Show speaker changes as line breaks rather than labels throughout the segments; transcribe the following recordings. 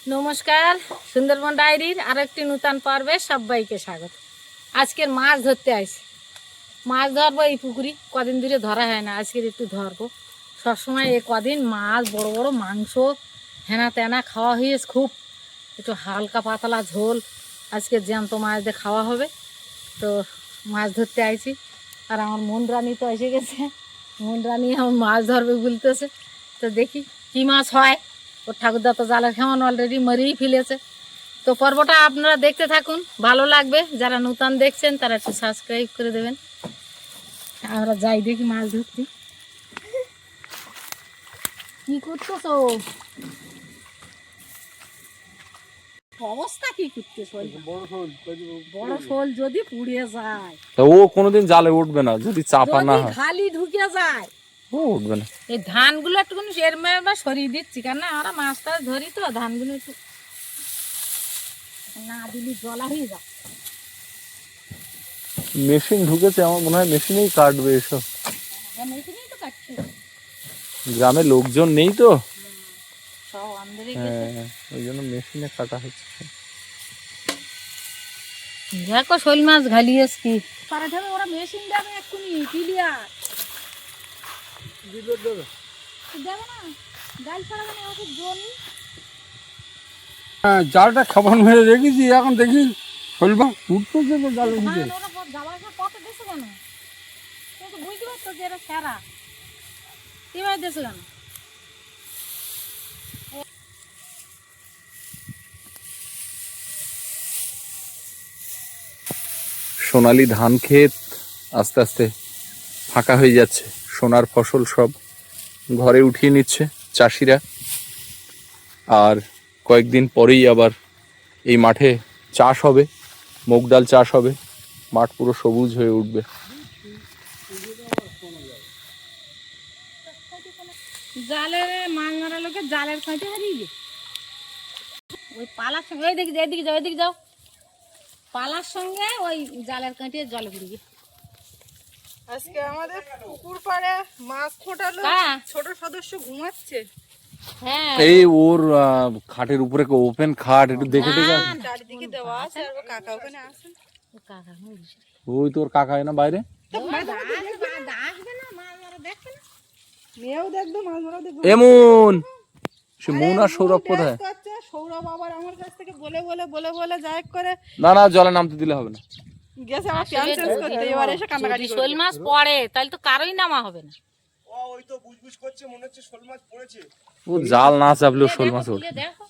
নমস্কার, সুন্দরবন ডায়েরির আরেকটি নূতন পর্বে সবাইকে স্বাগত। আজকের মাছ ধরতে আসি। মাছ ধরবো এই পুকুরি, কদিন ধরে ধরা হয় না, আজকের একটু ধরবো। সবসময় এই কদিন মাছ বড় বড় মাংস হেনা তেনা খাওয়া হয়েছে, খুব একটু হালকা পাতলা ঝোল আজকে জ্যান্ত মাছ দিয়ে খাওয়া হবে। তো মাছ ধরতে আইছি, আর আমার মন রানী তো এসে গেছে। মন রানী আমার মাছ ধরবে বলতেছে, তো দেখি কী মাছ হয়। ওর ঠাকুরদা তো জালের খেমন অলরেডি মরেই ফেলেছে। তো পর্বটা আপনারা দেখতে থাকুন, ভালো লাগবে। যারা নূতন দেখছেন তারা একটু সাবস্ক্রাইব করে দেবেন। আমরা যাই দেখি মাছ ধরতে। কি করতেছো? অবস্থা কি করতেছো? বড় শোল যদি পুড়িয়ে যায়,
ও কোনোদিন জালে উঠবে না যদি চাপা না হয়,
খালি ঢুকে যায়
ও উঠবে না।
এই ধানগুলো একটুখানি এরমা সরিয়ে দিচ্ছি, কেন আমরা মাছ টাছ ধরি তো, ধানগুলো একটু না দিলি জলা হয়ে যায়।
মেশিন ঢুকেছে, আমার মনে হয় মেশিনেই কাটবে এসব।
মেশিনেই তো কাটছে,
গ্রামে লোকজন নেই তো,
সব আন্দরে
হ্যাঁ, ওই জন্য মেশিনে কাটা হচ্ছে।
দেখো শোল মাছ ঘালিয়েছ কি পারে যাবে, ওরা মেশিন দেবে এক্ষুনি ক্লিয়ার দেবে না, ডাল ছাড়া মানে ওকে জোনি।
হ্যাঁ, জালটা খাবার মেরে রেখেছি, এখন দেখি ফেলবা উঠতেছে তো জালের ভিতরে।
ওরা যাওয়ার সময় কত দেশে কেন, তুই তো বুঝতে পারতো যে এরা সেরা এবার দেশে কেন।
সোনালী ধান ক্ষেত আস্তে আস্তে ফাঁকা হয়ে যাচ্ছে, সোনার ফসল সব ঘরে উঠিয়ে নিচ্ছে চাষিরা। আর কয়েকদিন পরেই আবার এই মাঠে চাষ হবে, মুগ ডাল চাষ হবে, মাঠ পুরো সবুজ হয়ে উঠবে।
জালের মাছ মারা লোকে জালের কাঁটে হারিয়ে গে ওই পালার সঙ্গে, ওই দেখি এদিকে যাও, এদিকে যাও, পালার সঙ্গে ওই জালের কাঁটে জলে ঘুরে গে।
আজকে আমাদের পুকুর পাড়ে মাছ ফোটালো,
হ্যাঁ।
ছোট সদস্য ঘুমাচ্ছে।
হ্যাঁ,
এই ওর খাটের উপরে ওপেন খাট, একটু দেখে দেখে আসুন।
চারিদিকে দেওয়া আছে, আর ওর কাকা ওখানে আছে।
কাকা বলিস
ওই তোর কাকা না বাইরে,
আসবে না মাছ মারা দেখবে না।
মেয়েও দেখবে, মাছ ধরাও দেখবে।
এমন সে মন আর সৌরভ কোথায়?
সৌরভ আবার আমার কাছ থেকে বলে যাই করে
না না, জলে নামতে দিলে হবে না।
গেছে আমার প্যান চেঞ্জ করতে, এবার এসে কান্নাকাটি
যদি শোল মাছ পড়ে তাহলে তো কারোই নামা হবে না।
ওই তো বুঝবুঝ করছে, মনে হচ্ছে শোল মাছ পড়েছে।
ও জাল না চাপলেও শোল মাছ ওঠে।
দেখো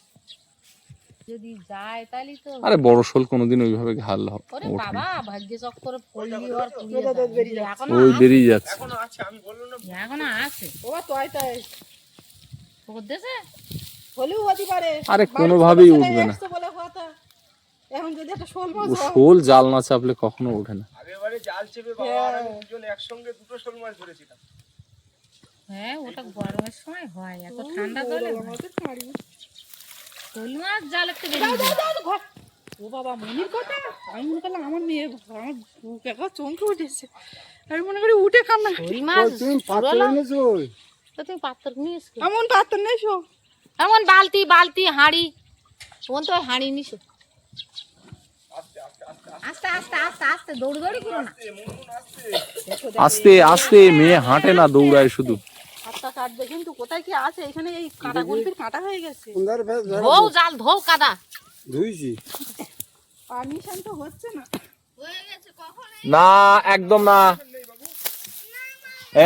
যদি যায় তাহলে তো,
আরে বড় শোল কোনোদিন ওইভাবে ঘাল
ওরে
ওঠে
বাবা
না।
ভাগ্য চক্করে পড়লি আর পুড়িয়ে যায়। এখনো
ওই বেরিয়ে যাচ্ছে।
এখনো আছে, আমি বললাম না।
এখনো আছে
ও তোয়
পুকুর দেশে।
হলেও হতে পারে,
আরে কোনোভাবেই উঠবে না।
এসছে বলে কথা। এখন যদি একটা শোল মাছ
ও
হয়,
শোল জাল না চাপলে কখনো ওঠে না।
আগেরবারে জাল চেপে বাবা আর আমি দুজন একসঙ্গে দুটো শোল মাছ ধরেছিলাম।
হ্যাঁ, ওটা গরমের সময় হয়, এত ঠান্ডা করলে
আমাদের ছাড়ি।
শোল মাছ জাল একটু
যাও, যাও, যাও, ঘর। ও বাবা, মনির কথা আমি মনে করলাম আমার মেয়ে, আমার বুক একবার চমকে উঠেছে। আমি মনে করি উঠে কান্না।
শোল মাছ
তুমি পাত্র এনেছো?
তো তুমি পাত্র নিয়ে এসো।
এমন পাত্র নেই শো।
এমন বালতি হাঁড়ি, ওন তো হাঁড়ি নিছো। আস্তে আস্তে আস্তে আস্তে দৌড়ি করো না।
আস্তে আস্তে, মেয়ে হাঁটে না, দৌড়ায় শুধু।
হাতটা কাটবে কিন্তু কোথায় কি আছে, এখানে এই কাঁটা গুলতির কাঁটা হয়ে গেছে।
ধোও জাল, ধোও কাদা।
ধুইছি।
পারমিশন তো হচ্ছে না।
না, একদম না।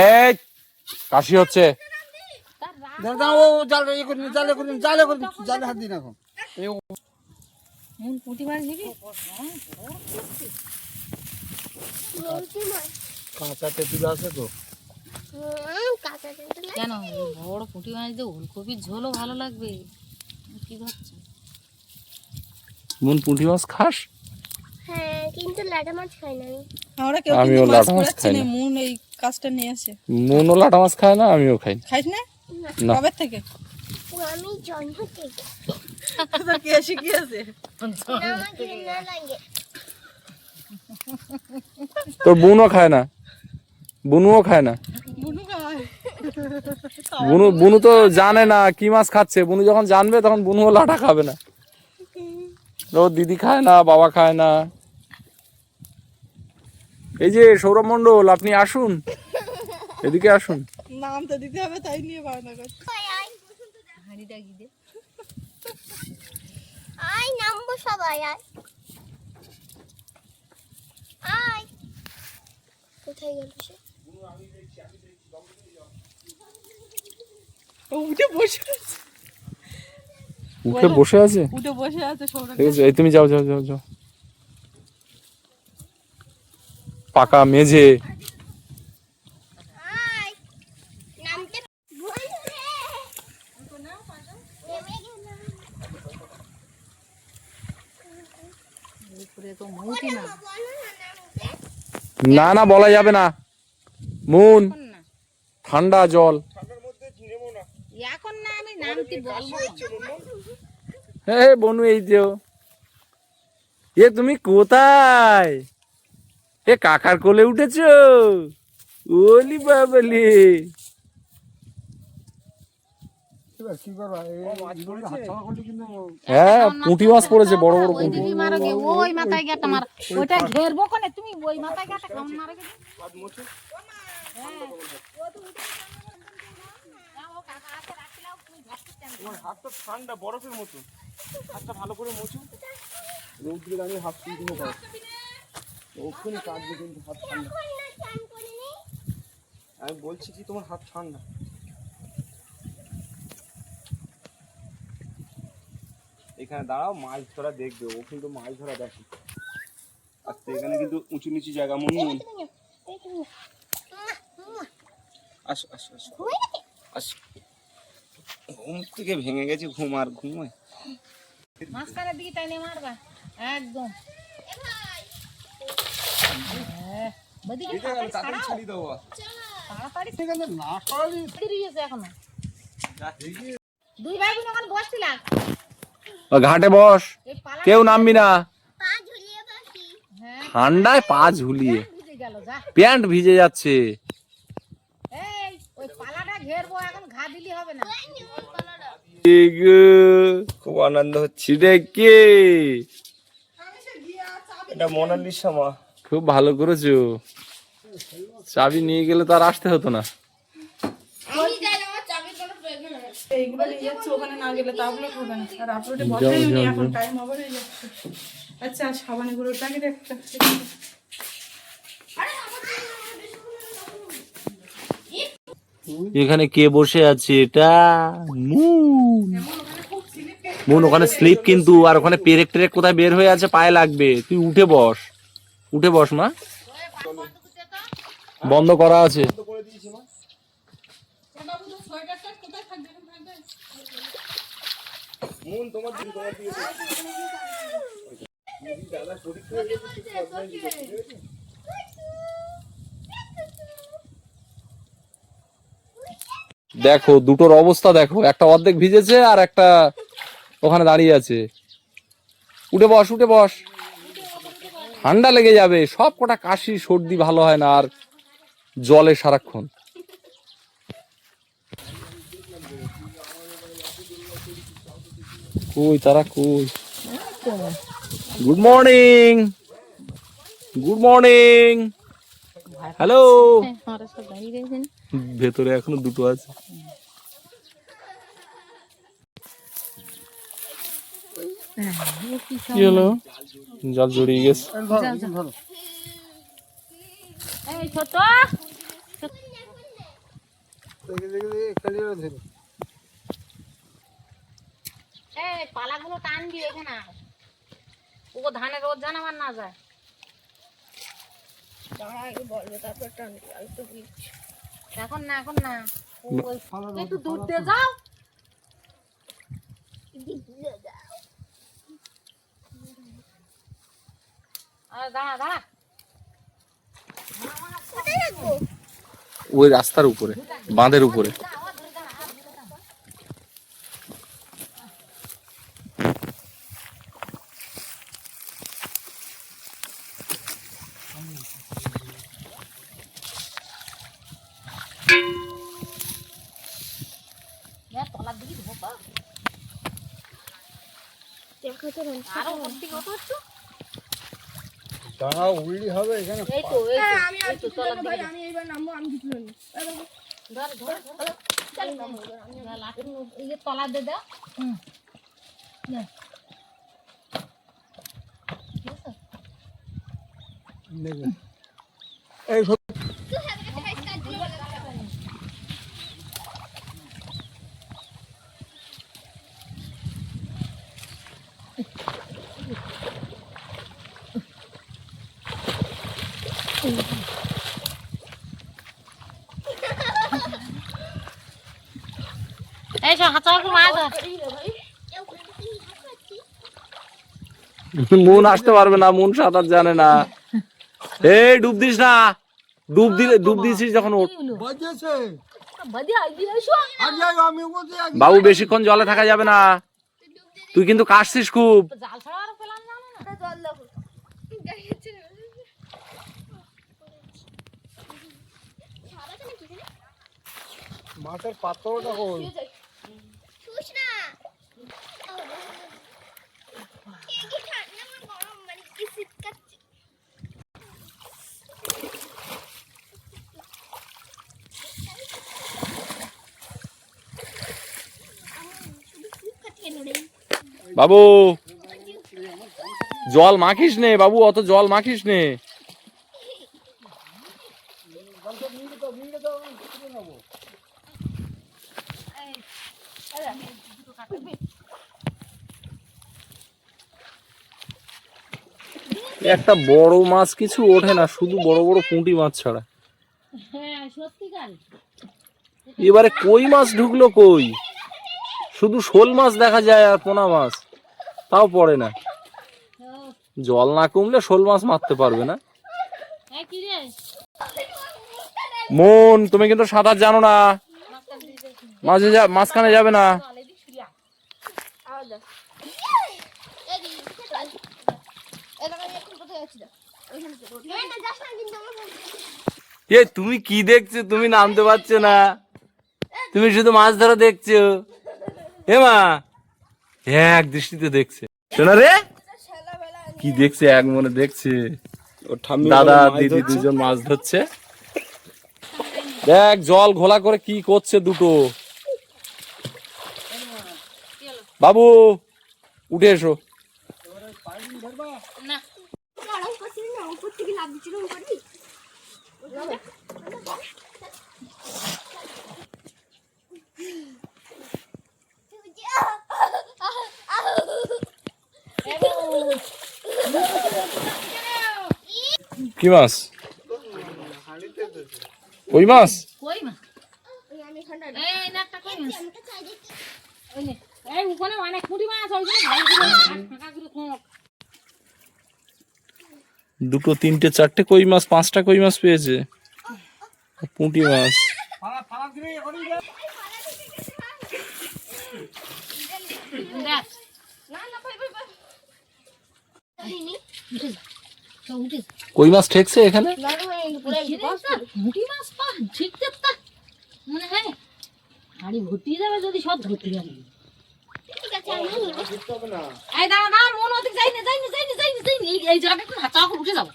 এই কাশি হচ্ছে।
দাদা ও জালে জালে হাত দিন এখন।
পুঁটি মাছ নিবি?
কাঁচা তেঁতুল আছে তো।
কেন এই বড় পুঁটি মাছ দিয়ে ওলকপির ঝোলও ভালো লাগবে। কি ভাবছো?
মন পুঁটি মাছ খাস?
হ্যাঁ, কিন্তু লাটা মাছ খাই না আমি।
আমরা কেউ
আমিও
কিন্তু
লাটা
মাছ
মাছ
কুড়াচ্ছি
খাই
না,
না।
মুন এই কাজটা নিয়ে আসে।
মনও লাটা মাছ খায় না, আমিও খাই না।
খাইস না?
না।
কবে থেকে?
ও আমি জন্ম থেকে।
তোর কে শিখিয়েছে?
না, আমার ঘৃণা লাগে।
তোর বোনও খায় না? বুনুও খায় না?
বুনু খায়।
বুনু বুনু তো জানে না কি মাছ খাচ্ছে। বুনু যখন জানবে তখন বুনুও লাটা খাবে না। ও দিদি খায় না, বাবা খায় না। এই যে সৌরভ মণ্ডল, আপনি আসুন, এদিকে আসুন।
নাম তো দিতে হবে, তাই নিয়ে বায়না করছে।
আয় নামবো সবাই আয় আয় কোথায় গেল সে
ও উঠে বসে আছে,
উঠে বসে আছে।
উঠে বসে আছে সৌরভ।
ঠিক আছে, এই তুমি যাও যাও যাও যাও। পাকা মেঝে।
আয় নামতে বন্ধু রে নেমে গেলাম
উপরে তো মৌটি না।
বলো না নামতে
না না, বলা যাবে না। মুন,
এখন না,
ঠান্ডা জল।
ঠান্ডার মধ্যে নেবো না।
এখন না, আমি নামতে বলবো।
হে বনু, এই যে এ তুমি কোথায়? এ কাকার কোলে উঠেছো? ওলি বাবলি।
এবার কি করবা হাত ছাড়া করলে কিন্তু
হ্যাঁ, পুঁটি মাছ পড়েছে, বড় বড়
ওই
পুঁটি।
দিকে মারো গে, ওই মাথায় গেটা মার, ওইটা ঘেরবো কোনে, তুমি ওই মাথায় গেটা কেমন মারো গে?
তোমার হাতটা ঠান্ডা বরফের মতো, হাতটা ভালো করে মোছো। রৌদ্রে আমি হাত তুলতে পারো, ওখানে কাটবে কিন্তু হাত ঠান্ডা।
চান করিনি
আমি বলছি কি তোমার হাত ঠান্ডা। এখানে দাঁড়াও, মাছ ধরা দেখবে, ও কিন্তু মাছ ধরা দেখে। আচ্ছা, এখানে কিন্তু উঁচু নিচু জায়গা। মুনমুন আসো আসো আসো আসো। ঘুম থেকে ভেঙে গেছে, ঘুম আর ঘুমায়।
মাঝখানের দিকে টাইনে মারবা একদম। হ্যাঁ, বদিকে তাড়াতাড়ি
তাড়াতাড়ি
ছাড়াও,
ছাড়িয়ে দেবো।
তাড়াতাড়ি
এখানে না সরালি
দেরি হয়েছে এখনো। দুই ভাই বোন ওখানে বসছিলাম,
ঘাটে বস,
এই পালা
কেউ নামবি না।
পা ঝুলিয়ে বসি
হ্যাঁ
ঠান্ডায় পা ঝুলিয়ে
ভিজে গেল যা।
প্যান্ট ভিজে যাচ্ছে।
এই ওই পালাটা ঘেরবো, এখন ঘা দিলি হবে না।
খুব আনন্দ হচ্ছে।
এটা কে?
এটা মোনালিসা মা।
খুব ভালো করেছো, চাবি নিয়ে গেলে তো আর আসতে হতো না।
এইগুলো নিয়ে যাচ্ছে, ওখানে না গেলে তো আপলোড হবে না। আর আপলোডে বসাই নি, এখন টাইম ওভার হয়ে যাচ্ছে। আচ্ছা, সাবানে গুঁড়োটাকে একটা
এখানে কে বসে আছে? এটা মুন। মুন ওখানে স্লিপ কিন্তু, আর ওখানে পেরেক টেরেক কোথায় বের হয়ে আছে, পায়ে লাগবে। তুই উঠে বস, উঠে বস মা। বন্ধ করা আছে।
মুন তোমার দিকে, তোমার দিকে।
দেখো দুটোর অবস্থা দেখো, একটা অর্ধেক ভিজেছে আর একটা ওখানে দাঁড়িয়ে আছে। উঠে বস, উঠে বস, ঠান্ডা লেগে যাবে। সব কটা কাশি সর্দি ভালো হয় না, আর জলে সারাক্ষণ। কই তারা, কই? Good morning, good morning, hello. ভেতরে এখনো দুটো আছে। কি হলো? জাল জড়িয়ে গেছে।
ধরো
এই ছোট
দেখে দেখে দেখে খালি ধরো
এই পালাগুলো টানবি এখানে, ও ধানের রোদ জানাবার না যায়। এখন না, এখন না, ওই একটু দূর দিয়ে যাও। আরে দাঁড়া দাঁড়া,
ওই রাস্তার উপরে, বাঁধের উপরে।
আরো উপর থেকে ওঠো একটু।
দাঁড়াও, উল্লি হবে এখানে।
এই তো এই তো,
আমি আর কিছু না ভাই, আমি এইবার নামবো, আমি কিছু না।
ধর ধর ধর। লাঠির এই যে তলা দিয়ে দাও। নে।
এই সব
এই সব হাত করে মাছ ধর।
মন আসতে পারবে না, মন সাঁতার জানে না। এই ডুব দিস না, ডুব দিয়েছিস যখন ওঠ।
বাজেছে।
বাদি আইবি এসো।
আগে আমি বলতে
বাবু বেশিক্ষণ জলে থাকা যাবে না, তুই কিন্তু কাশছিস খুব।
জাল ছাড়া আর পেলাম না না।
জল দেখো
মাছের পাত্রটা কই?
শুস না এই কি ঠান্ডা না গরম, মানে কি শীত কাটছে।
বাবু জল মাখিস নে, বাবু অত জল মাখিস নে। একটা বড় মাছ কিছু ওঠে না, শুধু বড় বড় পুঁটি মাছ ছাড়া।
হ্যাঁ সত্যিকার।
এবারে কই মাছ ঢুকলো কই, শুধু শোল মাছ দেখা যায় আর পোনা মাছ, তাও পড়ে না। জল না কমলে শোল মাছ মারতে পারবে না।
এই কি রে?
মন, তুমি কিন্তু সাঁতার জানো না, মাঝখানে যাবে না। এ তুমি কি দেখছো, তুমি নামতে পারছো না, তুমি শুধু মাছ ধরা দেখছো। হে মা, এক দৃষ্টিতে দেখছে। শোনা রে, কি দেখছে, এক মনে দেখছে। দাদা দিদি দুজন মাছ ধরছে। দেখ জল ঘোলা করে কি করছে দুটো। বাবু উঠে এসো।
না
লড়াই করছিস না, উপর থেকে লাফ দিচ্ছিল করবি।
কি মাছ? কই মাছ?
কই মা?
আমি ঠান্ডা
এই না একটা কই মাছ।
আমাকে চাই দেখি।
ওই নে। এই ওখানে অনেক পুঁটি মাছ ওই যে ভাই গুলো ফাঁকা করে খোঁক।
দুটো তিনটে চারটে কই মাছ, পাঁচটা কই মাছ পেয়েছে, পুঁটি মাছ।
ফালা দিবি এখনই দে।
দেখ
না না ভাই ভাই ভাই দিনি
উঠে যা। সব উঠে যা।
কই মাছ ঠেকছে এখানে?
না ভাই পুরো
পুঁটি মাছ পা ঠিকতে তা মনে হয় হাড়ি ভর্তি যাবে যদি সব ধরতে যাবে।
ঠিক আছে আমি নিব।
এই দাঁড়া দাঁড়া, মন ওদিক যাইনি এই জায়গাটা একটু হাত চাওয়া করে উঠে যাবো।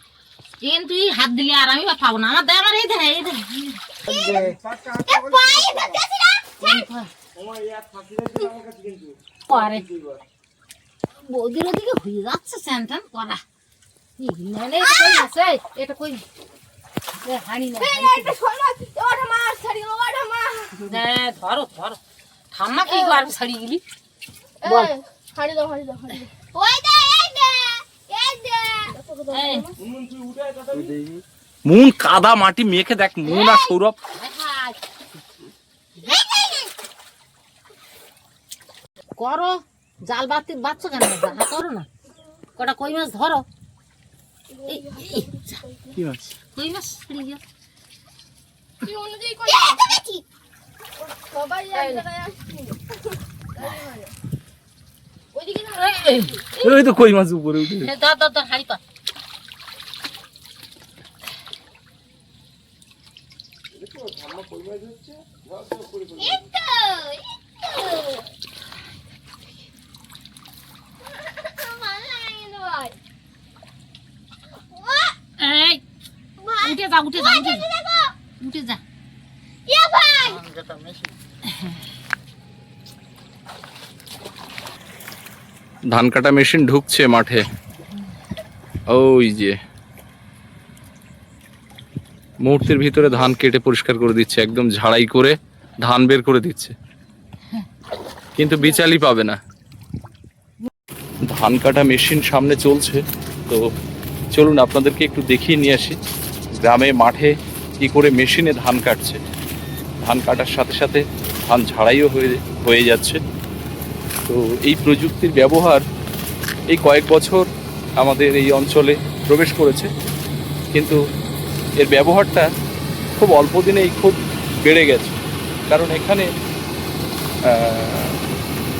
যেন তুই হাত দিলি আর আমি পাবো না, আমার দেয় আমার এই দেয় এই দেয়।
পায়ে ধরতেছি না।
আরে বৌদির ওদিকে হয়ে যাচ্ছে স্যান ট্যান করা। মানে কই আছে এটা কই হাড়ি না
এটা শোনো, ওটা মাছ ছাড়ি, ওটা মাছ।
ধরো ধরো ঠাম্মা কি করবে ছাড়ি গেলি বল।
হাড়ি দাও হাড়ি দাও হাড়ি দাও। ওই দে এই দে এই দে।
এই,
মুন কাদা মাটি মেখে দেখ, মুন আর সৌরভ।
হাই। করো জাল বাচ্চা কেন জাল করো না, কটা কই মাছ ধরো। এই, এই, যা,
কি মাছ?
কই মাছ ছাড়ি গেল।
তুই অনুযায়ী কর। এই দেখি সবাই এক জায়গায় আসছি। ওইদিকে না।
ওই তো কই মাছ উপরে উঠে।
ধর ধর ধর হাড়ি পা।
এই তো
যা উঠে যা উঠে যা
ইয়া ভাই
ধান কাটা মেশিন ঢুকছে মাঠে। ওই যে মুহূর্তের ভিতরে ধান কেটে পরিষ্কার করে দিচ্ছে, একদম ঝাড়াই করে ধান বের করে দিচ্ছে, কিন্তু বিচালি পাবে না। ধান কাটা মেশিন সামনে চলছে, তো চলুন আপনাদেরকে একটু দেখিয়ে নিয়ে আসি গ্রামে মাঠে কি করে মেশিনে ধান কাটছে। ধান কাটার সাথে সাথে ধান ঝাড়াইও হয়ে যাচ্ছে। তো এই প্রযুক্তির ব্যবহার এই কয়েক বছর আমাদের এই অঞ্চলে প্রবেশ করেছে, কিন্তু এর ব্যবহারটা খুব অল্প দিনেই খুব বেড়ে গেছে। কারণ এখানে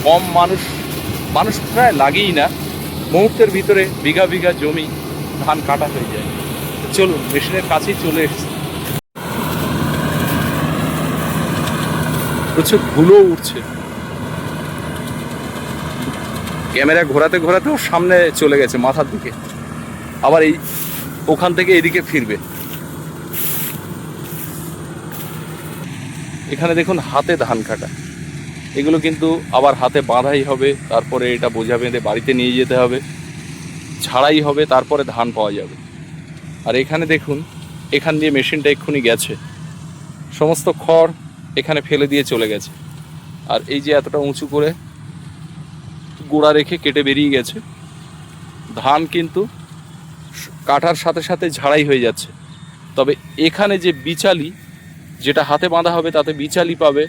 কম মানুষ প্রায় লাগেই না, মুহূর্তের ভিতরে বিঘা বিঘা জমি ধান কাটা হয়ে যায়। চলুন মেশিনের কাছেই চলে এসেছে। প্রচুর ধুলো উঠছে, ক্যামেরা ঘোরাতে ঘোরাতেও সামনে চলে গেছে মাথার দিকে, আবার এই ওখান থেকে এদিকে ফিরবে। এখানে দেখুন হাতে ধান কাটা, এগুলো কিন্তু আবার হাতে বাঁধাই হবে, তারপরে এটা বোঝা বেঁধে বাড়িতে নিয়ে যেতে হবে, ঝাড়াই হবে, তারপরে ধান পাওয়া যাবে। আর এখানে দেখুন, এখান দিয়ে মেশিনটা এক্ষুনি গেছে, সমস্ত খড় এখানে ফেলে দিয়ে চলে গেছে। আর এই যে এতটা উঁচু করে গোড়া রেখে কেটে বেরিয়ে গেছে। ধান কিন্তু কাটার সাথে সাথে ঝাড়াই হয়ে যাচ্ছে। তবে এখানে যে বিচালি, যেটা হাতে বাঁধা হবে, তাতে বিচালি পাবে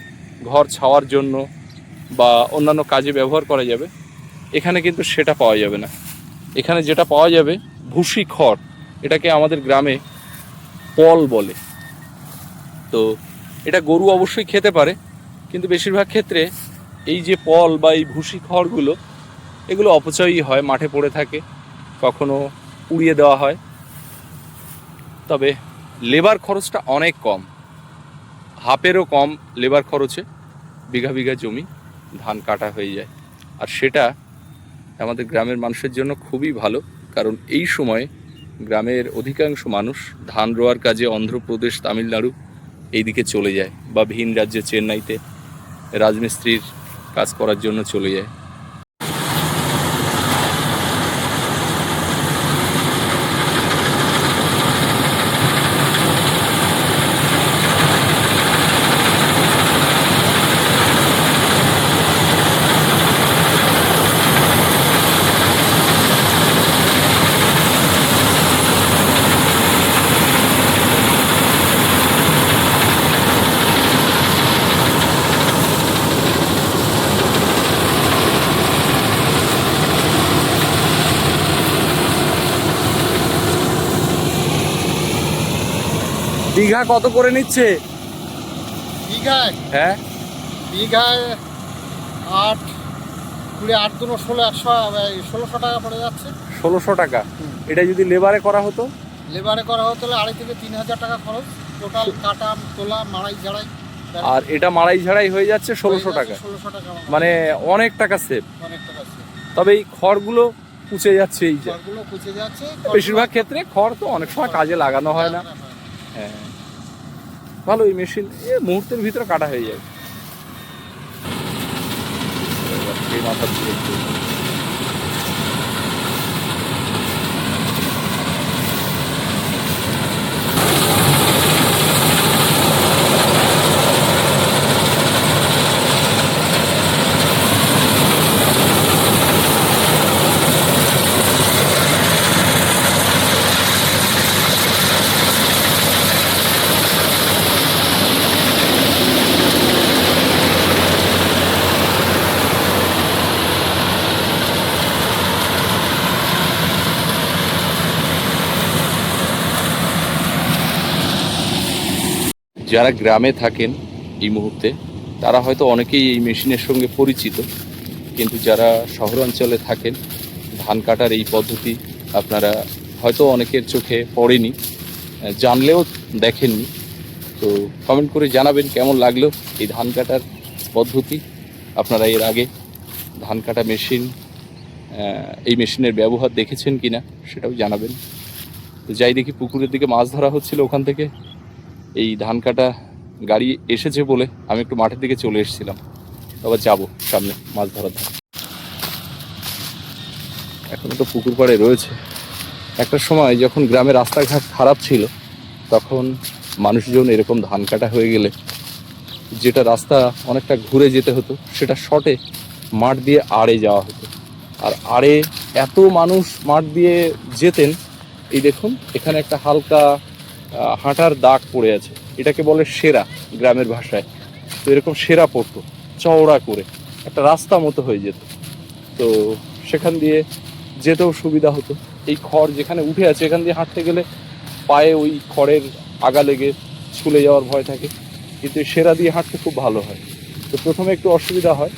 ঘর ছাওয়ার জন্য বা অন্যান্য কাজে ব্যবহার করা যাবে। এখানে কিন্তু সেটা পাওয়া যাবে না। এখানে যেটা পাওয়া যাবে ভুসি খড়, এটাকে আমাদের গ্রামে পল বলে। তো এটা গরু অবশ্যই খেতে পারে, কিন্তু বেশিরভাগ ক্ষেত্রে এই যে পল বা এই ভুসি খড়গুলো, এগুলো অপচয়ই হয়, মাঠে পড়ে থাকে, কখনো পুড়িয়ে দেওয়া হয়। তবে লেবার খরচটা অনেক কম, হাফেরও কম লেবার খরচে বিঘা বিঘা জমি ধান কাটা হয়ে যায়। আর সেটা আমাদের গ্রামের মানুষের জন্য খুবই ভালো, কারণ এই সময় গ্রামের অধিকাংশ মানুষ ধান রোয়ার কাজে অন্ধ্রপ্রদেশ, তামিলনাড়ু এইদিকে চলে যায়, বা ভিন রাজ্যে চেন্নাইতে রাজমিস্ত্রির কাজ করার জন্য চলে যায়। বিঘা কত করে নিচ্ছে?
বিঘায়
হ্যাঁ,
বিঘায় 1600 টাকা পড়ে যাচ্ছে।
1600 টাকা। এটা যদি লেবারে করা হতো?
লেবারে করা হতো 2,500 থেকে 3,000 টাকা খরচ, টোটাল কাটা তোলা মাড়াই ঝাড়াই।
আর এটা মাড়াই ঝাড়াই হয়ে যাচ্ছে 1600 টাকা,
1600 টাকা,
মানে অনেক টাকা সেভ।
অনেক টাকা আছে।
তবে এই খড়গুলো পুচে যাচ্ছে, এই যে
খড়গুলো কুচে যাচ্ছে।
বেশিরভাগ ক্ষেত্রে খড় তো অনেক সময় কাজে লাগানো হয় না। হ্যাঁ, ভালো এই মেশিন, মুহূর্তের ভিতরে কাটা হয়ে যায়। এই মাথার দিকে একটু যারা গ্রামে থাকেন এই মুহূর্তে, তারা হয়তো অনেকেই এই মেশিনের সঙ্গে পরিচিত, কিন্তু যারা শহরাঞ্চলে থাকেন, ধান কাটার এই পদ্ধতি আপনারা হয়তো অনেকের চোখে পড়েনি, জানলেও দেখেননি। তো কমেন্ট করে জানাবেন কেমন লাগলো এই ধান কাটার পদ্ধতি। আপনারা এর আগে ধান কাটা মেশিন, এই মেশিনের ব্যবহার দেখেছেন কিনা সেটাও জানাবেন। তো যাই দেখি পুকুরের দিকে মাছ ধরা হচ্ছিল, ওখান থেকে এই ধান কাটা গাড়ি এসেছে বলে আমি একটু মাঠের দিকে চলে এসেছিলাম, আবার যাবো সামনে মাছ ধরার ধান। এখনো তো পুকুর পাড়ে রয়েছে। একটা সময় যখন গ্রামের রাস্তাঘাট খারাপ ছিল তখন মানুষজন এরকম ধান কাটা হয়ে গেলে যেটা রাস্তা অনেকটা ঘুরে যেতে হতো সেটা শর্টে মাঠ দিয়ে আড়ে যাওয়া হতো। আর আড়ে এত মানুষ মাঠ দিয়ে যেতেন, এই দেখুন এখানে একটা হালকা হাঁটার দাগ পড়ে আছে, এটাকে বলে সেরা গ্রামের ভাষায়। তো এরকম সেরা পড়তো চওড়া করে, একটা রাস্তা মতো হয়ে যেত। তো সেখান দিয়ে যেতেও সুবিধা হতো। এই খড় যেখানে উঠে আছে এখান দিয়ে হাঁটতে গেলে পায়ে ওই খড়ের আগা লেগে ছুলে যাওয়ার ভয় থাকে, কিন্তু এই সেরা দিয়ে হাঁটতে খুব ভালো হয়। তো প্রথমে একটু অসুবিধা হয়।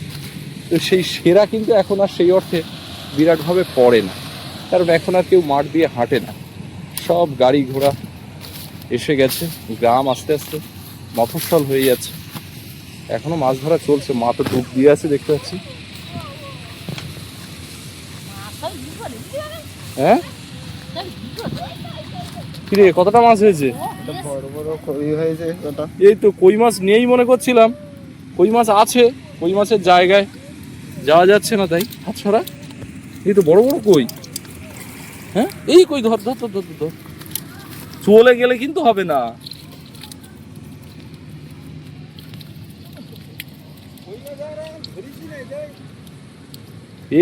তো সেই সেরা কিন্তু এখন আর সেই অর্থে বিরাটভাবে পড়ে না, কারণ এখন আর কেউ মাঠ দিয়ে হাঁটে না, সব গাড়ি ঘোড়া এসে গেছে, গ্রাম আস্তে আস্তে মফস্বল হয়ে যাচ্ছে। এখনো মাছ ধরা চলছে, মা তো ডুব দিয়ে আছে দেখতে পাচ্ছি। হ্যাঁ কিরে কতটা মাছ হয়েছে?
বড় বড় কই হয়েছে ওটা।
এই তো কই মাছ নেই মনে করছিলাম, কই মাছ আছে, কই মাছের জায়গায় যাওয়া যাচ্ছে না তাই হাত ছড়া। এই তো বড় বড় কই। হ্যাঁ এই কই, ধর ধর ধর ধর ধর, চলে গেলে কিন্তু হবে না।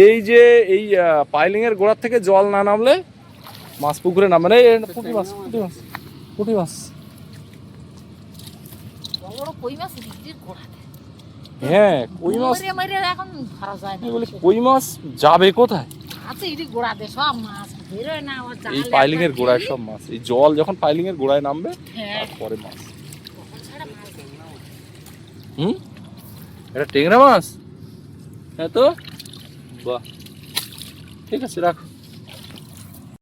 এই যে এই পাইলিং এর গোড়ার থেকে জল না নামলে মাছ পুকুরে নামে না। পুঁটি মাছ, পুঁটি মাছ, পুঁটি মাছ। হ্যাঁ কই মাছ,
এখন ধরা যায় না।
বলি কই মাছ যাবে কোথায়?
আছে ইডি গোড়াতে সব মাছ বেরোয় না, আবার
এই পাইলিং এর গোড়ায় সব মাছ। এই জল যখন পাইলিং এর গোড়ায় নামবে তারপরে মাছ। এটা টেংরা মাছ? হ্যাঁ তো বাহ, ঠিক আছে রাখো।